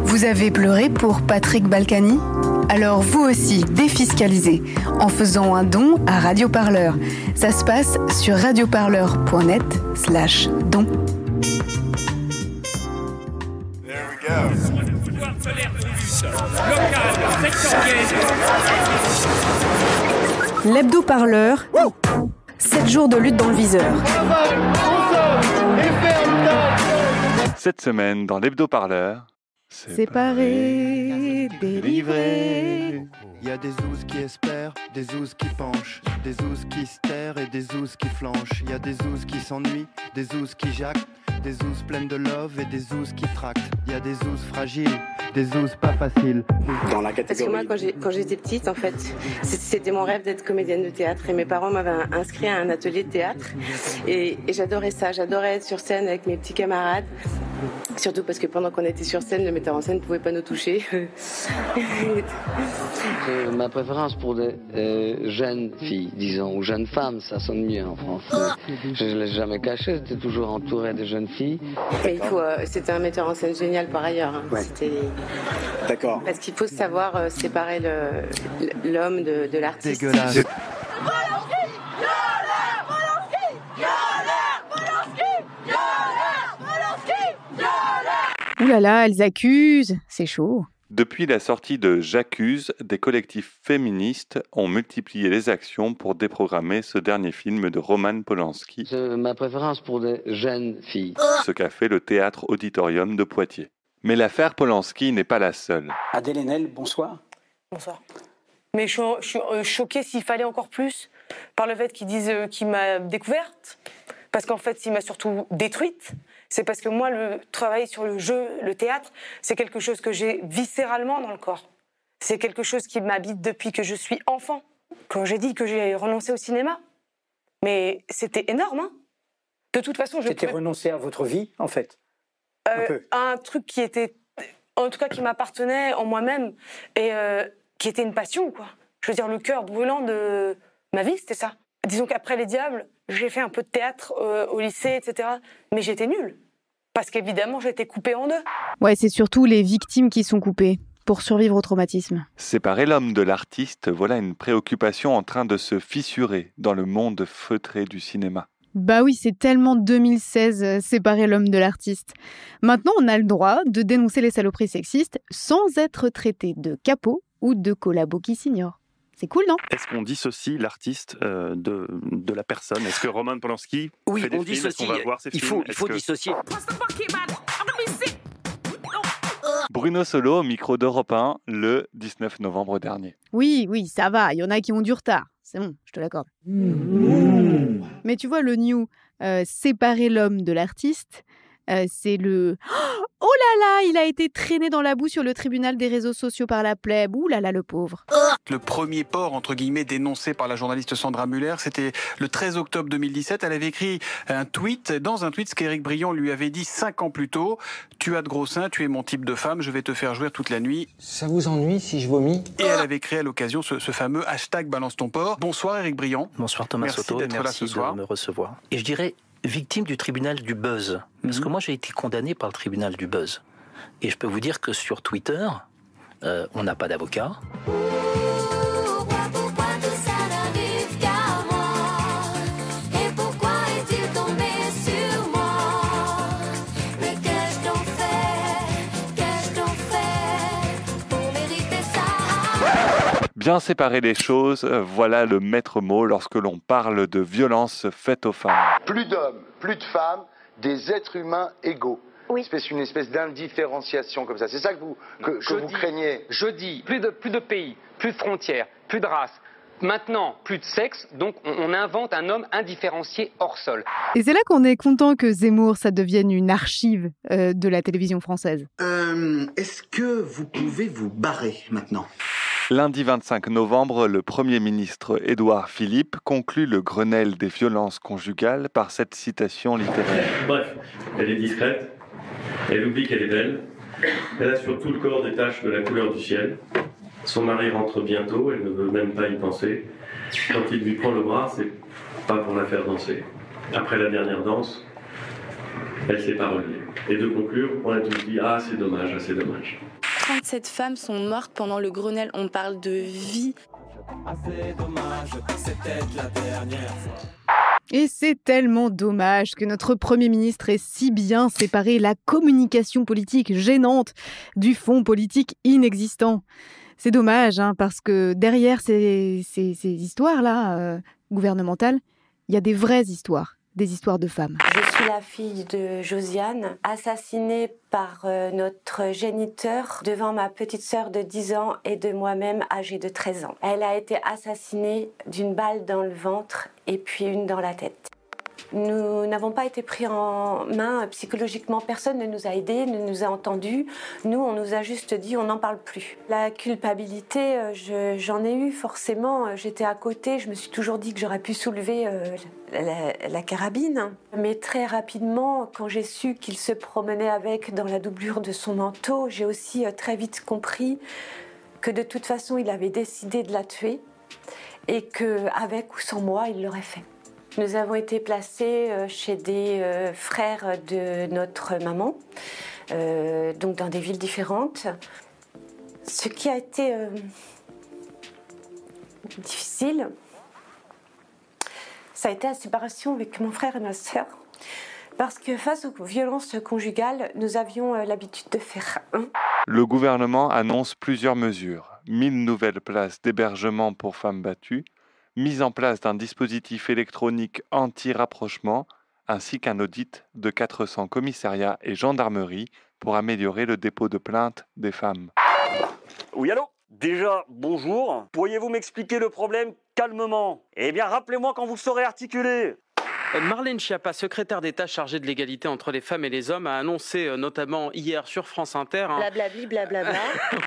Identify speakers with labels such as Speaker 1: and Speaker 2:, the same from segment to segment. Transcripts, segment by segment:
Speaker 1: Vous avez pleuré pour Patrick Balkany ? Alors vous aussi, défiscalisez en faisant un don à Radio Parleur. Ça se passe sur radioparleur.net/don. L'hebdo Parleur, 7 jours de lutte dans le viseur.
Speaker 2: Cette semaine, dans l'hebdo Parleur,
Speaker 1: séparés, délivrés.
Speaker 3: Il y a des ouzes qui espèrent, des ouzes qui penchent, des ouzes qui se terrent et des ouzes qui flanchent. Il y a des ouzes qui s'ennuient, des ouzes qui jactent, des ouzes pleines de love et des ouzes qui tractent. Il y a des ouzes fragiles, des ouzes pas faciles.
Speaker 4: Dans la catégorie...
Speaker 5: Parce que moi, quand j'étais petite, en fait, c'était mon rêve d'être comédienne de théâtre. Et mes parents m'avaient inscrit à un atelier de théâtre. Et j'adorais ça. J'adorais être sur scène avec mes petits camarades. Surtout parce que pendant qu'on était sur scène, le metteur en scène ne pouvait pas nous toucher.
Speaker 4: Ma préférence pour des jeunes filles, disons, ou jeunes femmes, ça sonne mieux en français. Je ne l'ai jamais caché, j'étais toujours entouré de jeunes filles.
Speaker 5: Mais c'était un metteur en scène génial par ailleurs. Hein.
Speaker 6: Ouais. D'accord.
Speaker 5: Parce qu'il faut savoir séparer l'homme de l'artiste.
Speaker 3: Dégueulasse.
Speaker 1: Ouh là là, elles accusent, c'est chaud.
Speaker 2: Depuis la sortie de J'accuse, des collectifs féministes ont multiplié les actions pour déprogrammer ce dernier film de Roman Polanski.
Speaker 4: Ma préférence pour des jeunes filles.
Speaker 2: Ce qu'a fait le Théâtre Auditorium de Poitiers. Mais l'affaire Polanski n'est pas la seule.
Speaker 6: Adèle Haenel, bonsoir.
Speaker 7: Bonsoir. Mais je suis choquée s'il fallait encore plus par le fait qu'ils disent qu'il m'a découverte. Parce qu'en fait, il m'a surtout détruite. C'est parce que moi, le travail sur le jeu, le théâtre, c'est quelque chose que j'ai viscéralement dans le corps. C'est quelque chose qui m'habite depuis que je suis enfant. Quand j'ai dit que j'ai renoncé au cinéma, mais c'était énorme, hein. De toute façon,
Speaker 6: C'était renoncer à votre vie, en fait.
Speaker 7: Un truc qui était, en tout cas, qui m'appartenait en moi-même et qui était une passion, quoi. Je veux dire, le cœur brûlant de ma vie, c'était ça. Disons qu'après Les Diables, j'ai fait un peu de théâtre au lycée, etc. Mais j'étais nulle. Parce qu'évidemment, j'étais coupée en deux.
Speaker 1: Ouais, c'est surtout les victimes qui sont coupées pour survivre au traumatisme.
Speaker 2: Séparer l'homme de l'artiste, voilà une préoccupation en train de se fissurer dans le monde feutré du cinéma.
Speaker 1: Bah oui, c'est tellement 2016, séparer l'homme de l'artiste. Maintenant, on a le droit de dénoncer les saloperies sexistes sans être traité de capot ou de collabo qui s'ignore. C'est cool, non ?
Speaker 8: Est-ce qu'on dissocie l'artiste de la personne ? Est-ce que Roman Polanski
Speaker 6: Oui,
Speaker 8: fait des
Speaker 6: on
Speaker 8: films ?
Speaker 6: dissocie.
Speaker 8: Est-ce qu'on va voir ses
Speaker 6: Il
Speaker 8: films ?
Speaker 6: faut dissocier.
Speaker 2: Bruno Solo au micro d'Europe 1 le 19 novembre dernier.
Speaker 1: Oui, ça va, il y en a qui ont du retard. C'est bon, je te l'accorde. Mais tu vois, le new, séparer l'homme de l'artiste, c'est le... Oh là là, il a été traîné dans la boue sur le tribunal des réseaux sociaux par la plèbe. Ouh là là, le pauvre.
Speaker 9: Le premier port, entre guillemets, dénoncé par la journaliste Sandra Muller, c'était le 13 octobre 2017. Elle avait écrit dans un tweet, ce qu'Éric Briand lui avait dit 5 ans plus tôt. « Tu as de gros seins, tu es mon type de femme, je vais te faire jouir toute la nuit. »
Speaker 10: Ça vous ennuie si je vomis ?
Speaker 9: Et elle avait créé à l'occasion ce fameux hashtag Balance ton port. Bonsoir Éric Briand.
Speaker 11: Bonsoir Thomas Soto, merci de me recevoir. Et je dirais victime du tribunal du buzz. Parce que moi j'ai été condamné par le tribunal du buzz. Et je peux vous dire que sur Twitter, on n'a pas d'avocat.
Speaker 2: Bien séparer les choses, voilà le maître mot lorsque l'on parle de violences faites aux femmes.
Speaker 12: Plus d'hommes, plus de femmes, des êtres humains égaux.
Speaker 5: Oui.
Speaker 12: Une espèce d'indifférenciation comme ça. C'est ça que vous craignez.
Speaker 13: Je dis plus de pays, plus de frontières, plus de races. Maintenant, plus de sexe, donc on invente un homme indifférencié hors sol.
Speaker 1: Et c'est là qu'on est content que Zemmour, ça devienne une archive de la télévision française.
Speaker 14: Est-ce que vous pouvez vous barrer maintenant ?
Speaker 2: Lundi 25 novembre, le Premier ministre Édouard Philippe conclut le Grenelle des violences conjugales par cette citation littéraire.
Speaker 15: Bref, elle est discrète, elle oublie qu'elle est belle, elle a sur tout le corps des taches de la couleur du ciel. Son mari rentre bientôt, elle ne veut même pas y penser. Quand il lui prend le bras, c'est pas pour la faire danser. Après la dernière danse, elle s'est pas relevée. et de conclure, on a tous dit « Ah, c'est dommage, ah, c'est dommage ».
Speaker 16: 37 femmes sont mortes pendant le Grenelle. On parle de vie.
Speaker 17: Ah, c'est dommage, c'est peut-être la dernière fois.
Speaker 1: Et c'est tellement dommage que notre Premier ministre ait si bien séparé la communication politique gênante du fond politique inexistant. C'est dommage, parce que derrière ces histoires-là, gouvernementales, il y a des vraies histoires. Des histoires de femmes.
Speaker 5: Je suis la fille de Josiane, assassinée par notre géniteur devant ma petite sœur de 10 ans et de moi-même âgée de 13 ans. Elle a été assassinée d'une balle dans le ventre et puis une dans la tête. Nous n'avons pas été pris en main psychologiquement, personne ne nous a aidés, ne nous a entendus. Nous, on nous a juste dit on n'en parle plus. La culpabilité, j'en ai eu forcément, j'étais à côté, je me suis toujours dit que j'aurais pu soulever la carabine. Mais très rapidement, quand j'ai su qu'il se promenait avec dans la doublure de son manteau, j'ai aussi très vite compris que de toute façon, il avait décidé de la tuer et qu'avec ou sans moi, il l'aurait fait. Nous avons été placés chez des frères de notre maman, donc dans des villes différentes. Ce qui a été difficile, ça a été la séparation avec mon frère et ma sœur. Parce que face aux violences conjugales, nous avions l'habitude de faire un.
Speaker 2: Le gouvernement annonce plusieurs mesures. 1000 nouvelles places d'hébergement pour femmes battues, mise en place d'un dispositif électronique anti-rapprochement, ainsi qu'un audit de 400 commissariats et gendarmeries pour améliorer le dépôt de plainte des femmes.
Speaker 18: Oui, allô ? Déjà, bonjour. Pourriez-vous m'expliquer le problème calmement ? Eh bien, rappelez-moi quand vous saurez articuler.
Speaker 19: Marlène Schiappa, secrétaire d'État chargée de l'égalité entre les femmes et les hommes, a annoncé notamment hier sur France Inter...
Speaker 5: Blablabli, blablabla.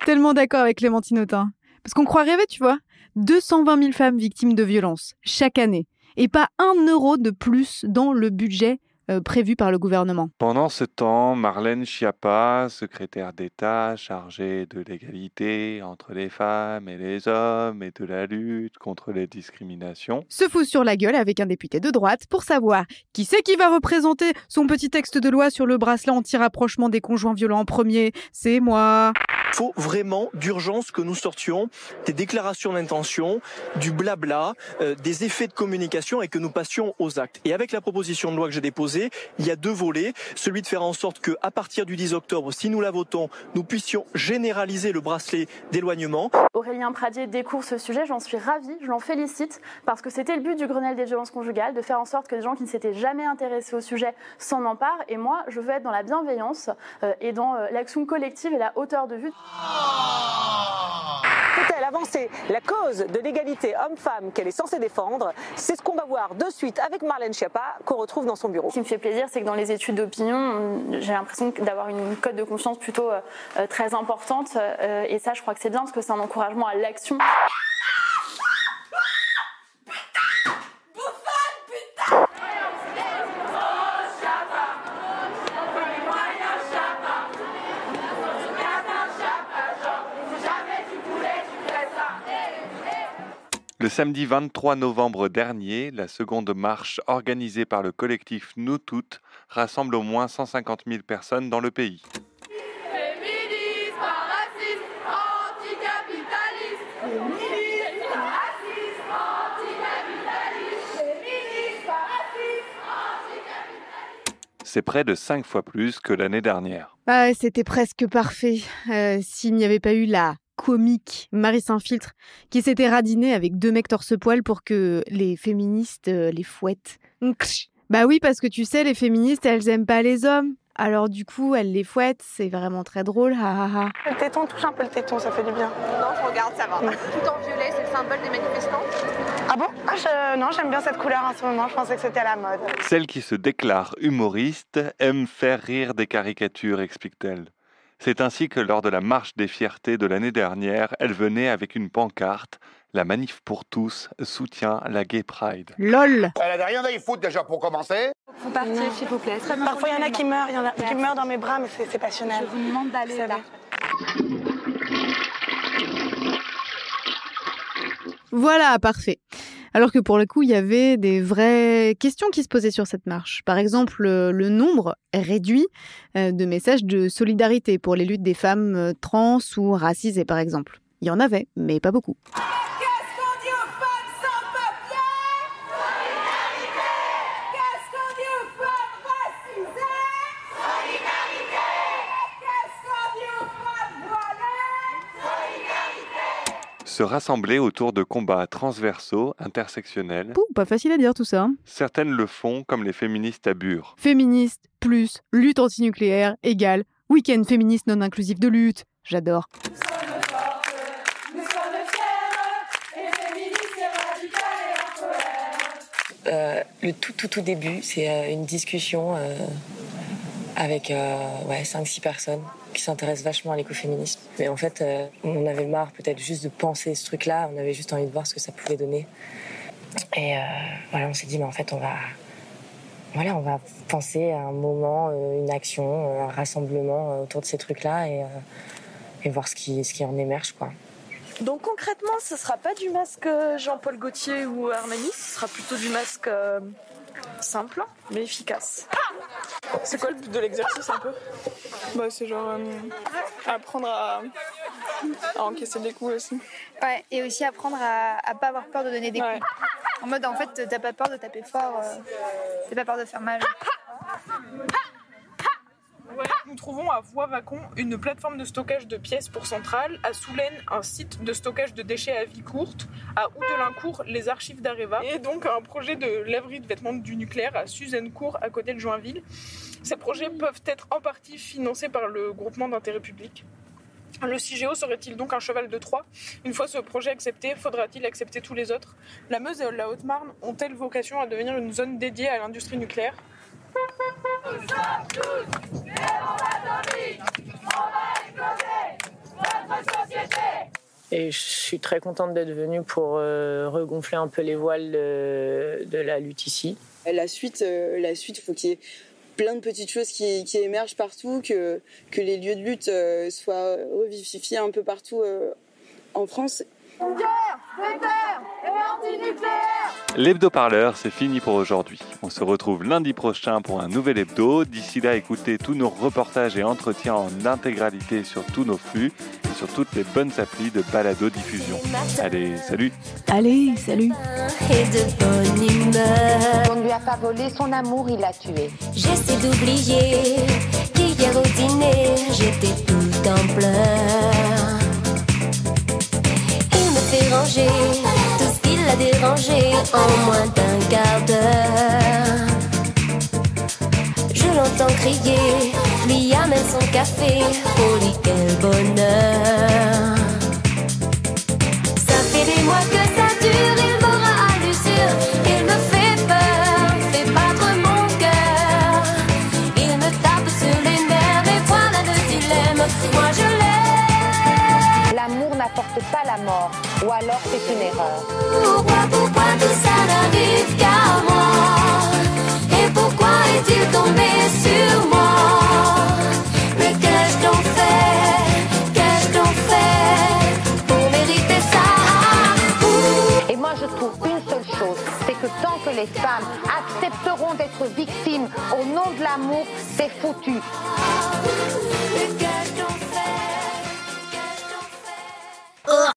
Speaker 1: Tellement d'accord avec Clémentine Autain. Parce qu'on croit rêver, tu vois. 220 000 femmes victimes de violences chaque année. Et pas 1 euro de plus dans le budget prévu par le gouvernement.
Speaker 2: Pendant ce temps, Marlène Schiappa, secrétaire d'État chargée de l'égalité entre les femmes et les hommes et de la lutte contre les discriminations,
Speaker 1: se fout sur la gueule avec un député de droite pour savoir qui c'est qui va représenter son petit texte de loi sur le bracelet anti-rapprochement des conjoints violents en premier. C'est moi.
Speaker 20: Il faut vraiment d'urgence que nous sortions des déclarations d'intention, du blabla, des effets de communication et que nous passions aux actes. Et avec la proposition de loi que j'ai déposée, il y a 2 volets. Celui de faire en sorte qu'à partir du 10 octobre, si nous la votons, nous puissions généraliser le bracelet d'éloignement.
Speaker 21: Aurélien Pradier découvre ce sujet, j'en suis ravie, je l'en félicite, parce que c'était le but du Grenelle des violences conjugales, de faire en sorte que des gens qui ne s'étaient jamais intéressés au sujet s'en emparent. Et moi, je veux être dans la bienveillance et dans l'action collective et la hauteur de vue.
Speaker 22: Peut-elle avancer la cause de l'égalité homme-femme qu'elle est censée défendre? C'est ce qu'on va voir de suite avec Marlène Schiappa, qu'on retrouve dans son bureau.
Speaker 21: Ce qui me fait plaisir, c'est que dans les études d'opinion, j'ai l'impression d'avoir une cote de confiance plutôt très importante. Et ça, je crois que c'est bien parce que c'est un encouragement à l'action.
Speaker 2: Le samedi 23 novembre dernier, la seconde marche organisée par le collectif Nous Toutes rassemble au moins 150 000 personnes dans le pays.
Speaker 23: Féminisme, racisme, anticapitaliste. Féminisme, racisme, anticapitaliste. Féminisme, racisme, anticapitaliste.
Speaker 2: C'est près de 5 fois plus que l'année dernière.
Speaker 1: Ah, c'était presque parfait. S'il n'y avait pas eu la comique Marie Saint-Filtre qui s'était radinée avec 2 mecs torse-poil pour que les féministes les fouettent. Bah oui, parce que tu sais, les féministes, elles aiment pas les hommes. Alors du coup, elles les fouettent, c'est vraiment très drôle.
Speaker 7: Le téton, touche un peu le téton, ça fait du bien.
Speaker 23: Non, je regarde, ça va. Tout en violet, c'est le symbole des manifestants.
Speaker 7: Ah bon? Non, j'aime bien cette couleur en ce moment, je pensais que c'était à la mode.
Speaker 2: Celle qui se déclare humoriste aime faire rire des caricatures, explique-t-elle. C'est ainsi que lors de la marche des fiertés de l'année dernière, elle venait avec une pancarte. La manif pour tous soutient la Gay Pride.
Speaker 1: LOL.
Speaker 12: Elle avait rien à y foutre déjà pour commencer.
Speaker 23: Faut partir, s'il vous plaît.
Speaker 7: Parfois, il y en a qui meurent, qui meurent dans mes bras, mais c'est passionnel.
Speaker 23: Je vous demande d'aller là.
Speaker 1: Voilà, parfait. Alors que pour le coup, il y avait des vraies questions qui se posaient sur cette marche. Par exemple, le nombre réduit de messages de solidarité pour les luttes des femmes trans ou racisées, par exemple. Il y en avait, mais pas beaucoup.
Speaker 2: Se rassembler autour de combats transversaux, intersectionnels.
Speaker 1: Pouh, pas facile à dire tout ça.
Speaker 2: Certaines le font, comme les féministes à Bure.
Speaker 1: Féministe plus lutte antinucléaire égale week-end féministe non inclusif de lutte. J'adore.
Speaker 3: Le tout début, c'est une discussion avec 5-6 personnes qui s'intéressent vachement à l'écoféminisme. Mais en fait, on avait marre peut-être juste de penser ce truc-là, on avait juste envie de voir ce que ça pouvait donner. Et on s'est dit, mais en fait, on va penser à un moment, une action, un rassemblement autour de ces trucs-là et voir ce qui en émerge, quoi.
Speaker 4: Donc concrètement, ce ne sera pas du masque Jean-Paul Gaultier ou Armani, ce sera plutôt du masque simple mais efficace.
Speaker 8: C'est quoi le but de l'exercice un peu ? C'est genre apprendre à encaisser des coups aussi.
Speaker 23: Ouais, et aussi apprendre à pas avoir peur de donner des coups. En mode, en fait, t'as pas peur de taper fort, t'as pas peur de faire mal.
Speaker 8: Nous trouvons à Voie-Vacon une plateforme de stockage de pièces pour centrale, à Soulaine un site de stockage de déchets à vie courte, à Oudelincourt les archives d'Areva et donc un projet de laverie de vêtements du nucléaire à Suzannecourt à côté de Joinville. Ces projets peuvent être en partie financés par le groupement d'intérêt public. Le CIGEO serait-il donc un cheval de Troie ? Une fois ce projet accepté, faudra-t-il accepter tous les autres ? La Meuse et la Haute-Marne ont-elles vocation à devenir une zone dédiée à l'industrie nucléaire ?
Speaker 17: Nous sommes tous des bombes atomiques, on va exploser notre société.
Speaker 3: Et je suis très contente d'être venue pour regonfler un peu les voiles de la lutte ici.
Speaker 24: La suite, il faut qu'il y ait plein de petites choses qui émergent partout, que les lieux de lutte soient revivifiés un peu partout en France.
Speaker 2: L'hebdo-parleur, c'est fini pour aujourd'hui. On se retrouve lundi prochain pour un nouvel hebdo. D'ici là, écoutez tous nos reportages et entretiens en intégralité sur tous nos flux et sur toutes les bonnes applis de balado-diffusion. Allez, salut.
Speaker 1: Allez, salut.
Speaker 25: Et de bonne humeur.
Speaker 26: On ne lui a pas volé son amour, il l'a tué.
Speaker 25: J'essaie d'oublier qu'hier au dîner, j'étais tout en pleurs. Fait ranger tout ce qui l'a dérangé en moins d'un quart d'heure. Je l'entends crier, lui amène son café, oh lui quel bonheur. Ça fait des mois que ça dure, il m'aura à l'usure, il me fait peur, fait battre mon cœur. Il me tape sur les nerfs et voilà le dilemme, moi je l'aime.
Speaker 26: L'amour n'apporte pas la mort. Ou alors c'est une erreur.
Speaker 25: Pourquoi tout ça n'arrive qu'à moi? Et pourquoi est-il tombé sur moi? Mais qu'ai-je donc fait pour mériter ça?
Speaker 26: Et moi je trouve une seule chose, c'est que tant que les femmes accepteront d'être victimes au nom de l'amour, c'est foutu.